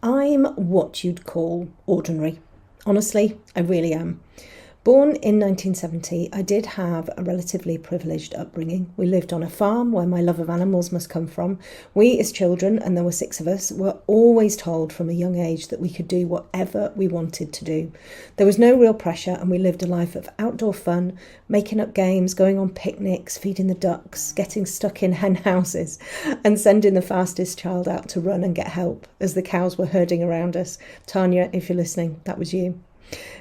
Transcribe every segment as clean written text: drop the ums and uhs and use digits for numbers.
I'm what you'd call ordinary. Honestly, I really am. Born in 1970, I did have a relatively privileged upbringing. We lived on a farm where my love of animals must come from. We as children, and there were 6 of us, were always told from a young age that we could do whatever we wanted to do. There was no real pressure, and we lived a life of outdoor fun, making up games, going on picnics, feeding the ducks, getting stuck in hen houses, and sending the fastest child out to run and get help as the cows were herding around us. Tanya, if you're listening, that was you.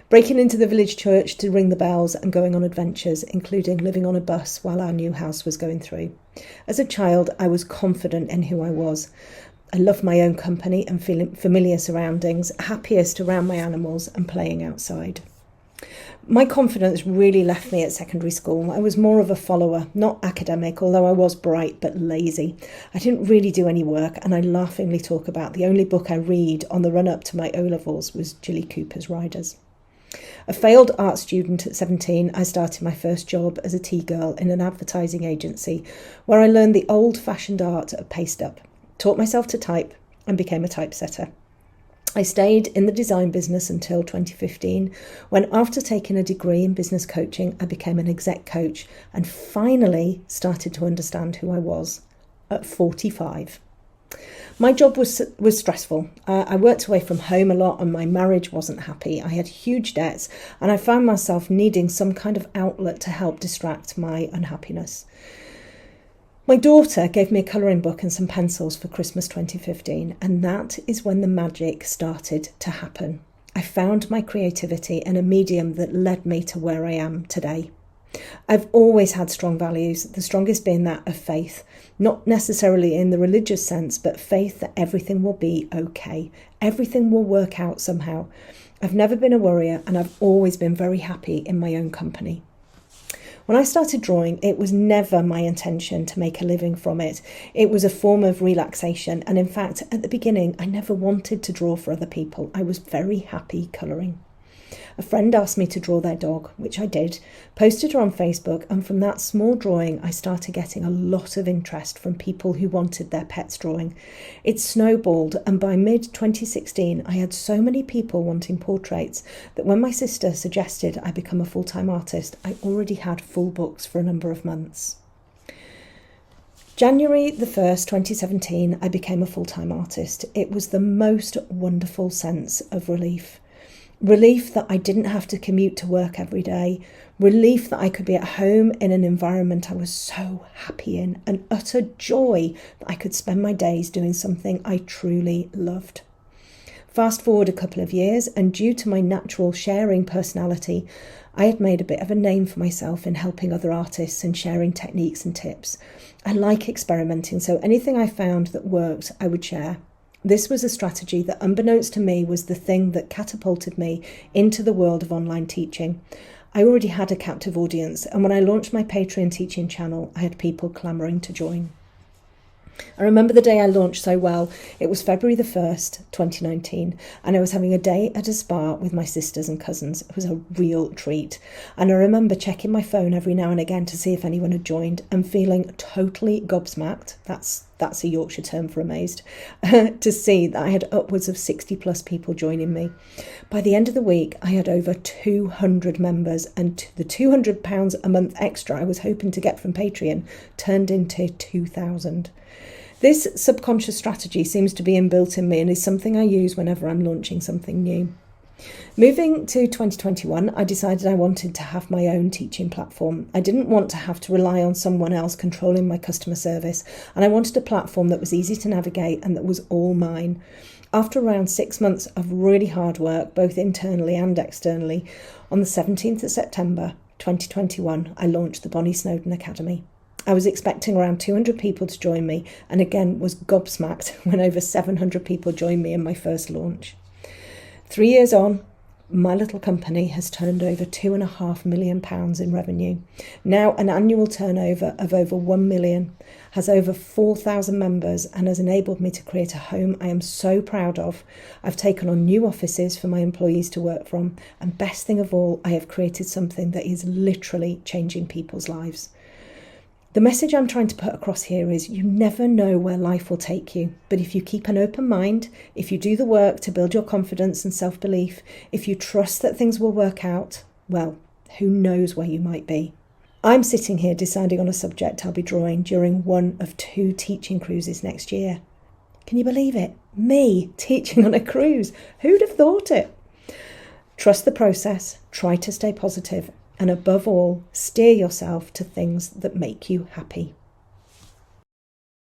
Breaking into the village church to ring the bells and going on adventures, including living on a bus while our new house was going through. As a child, I was confident in who I was. I loved my own company and familiar surroundings, happiest around my animals and playing outside. My confidence really left me at secondary school. I was more of a follower, not academic, although I was bright but lazy. I didn't really do any work, and I laughingly talk about the only book I read on the run-up to my O-levels was Gilly Cooper's Riders. A failed art student at 17, I started my first job as a tea girl in an advertising agency where I learned the old-fashioned art of paste-up, taught myself to type and became a typesetter. I stayed in the design business until 2015, when after taking a degree in business coaching, I became an exec coach and finally started to understand who I was at 45. My job was stressful. I worked away from home a lot and my marriage wasn't happy. I had huge debts and I found myself needing some kind of outlet to help distract my unhappiness. My daughter gave me a colouring book and some pencils for Christmas 2015, and that is when the magic started to happen. I found my creativity in a medium that led me to where I am today. I've always had strong values, the strongest being that of faith, not necessarily in the religious sense, but faith that everything will be okay. Everything will work out somehow. I've never been a worrier and I've always been very happy in my own company. When I started drawing, it was never my intention to make a living from it. It was a form of relaxation. And in fact, at the beginning, I never wanted to draw for other people. I was very happy colouring. A friend asked me to draw their dog, which I did, posted her on Facebook, and from that small drawing, I started getting a lot of interest from people who wanted their pet's drawing. It snowballed, and by mid-2016, I had so many people wanting portraits that when my sister suggested I become a full-time artist, I already had full books for a number of months. January the 1st, 2017, I became a full-time artist. It was the most wonderful sense of relief. Relief that I didn't have to commute to work every day. Relief that I could be at home in an environment I was so happy in. And utter joy that I could spend my days doing something I truly loved. Fast forward a couple of years, and due to my natural sharing personality, I had made a bit of a name for myself in helping other artists and sharing techniques and tips. I like experimenting, so anything I found that worked, I would share. This was a strategy that, unbeknownst to me, was the thing that catapulted me into the world of online teaching. I already had a captive audience, and when I launched my Patreon teaching channel, I had people clamouring to join. I remember the day I launched so well. It was February the 1st, 2019, and I was having a day at a spa with my sisters and cousins. It was a real treat. And I remember checking my phone every now and again to see if anyone had joined and feeling totally gobsmacked, that's a Yorkshire term for amazed, to see that I had upwards of 60 plus people joining me. By the end of the week, I had over 200 members, and the £200 a month extra I was hoping to get from Patreon turned into 2,000. This subconscious strategy seems to be inbuilt in me and is something I use whenever I'm launching something new. Moving to 2021, I decided I wanted to have my own teaching platform. I didn't want to have to rely on someone else controlling my customer service, and I wanted a platform that was easy to navigate and that was all mine. After around 6 months of really hard work, both internally and externally, on the 17th of September 2021, I launched the Bonny Snowdon Academy. I was expecting around 200 people to join me, and again was gobsmacked when over 700 people joined me in my first launch. 3 years on, my little company has turned over £2.5 million in revenue. Now an annual turnover of over 1 million, has over 4,000 members, and has enabled me to create a home I am so proud of. I've taken on new offices for my employees to work from, and best thing of all, I have created something that is literally changing people's lives. The message I'm trying to put across here is you never know where life will take you. But if you keep an open mind, if you do the work to build your confidence and self-belief, if you trust that things will work out, well, who knows where you might be. I'm sitting here deciding on a subject I'll be drawing during one of 2 teaching cruises next year. Can you believe it? Me teaching on a cruise. Who'd have thought it? Trust the process, try to stay positive, and above all, steer yourself to things that make you happy.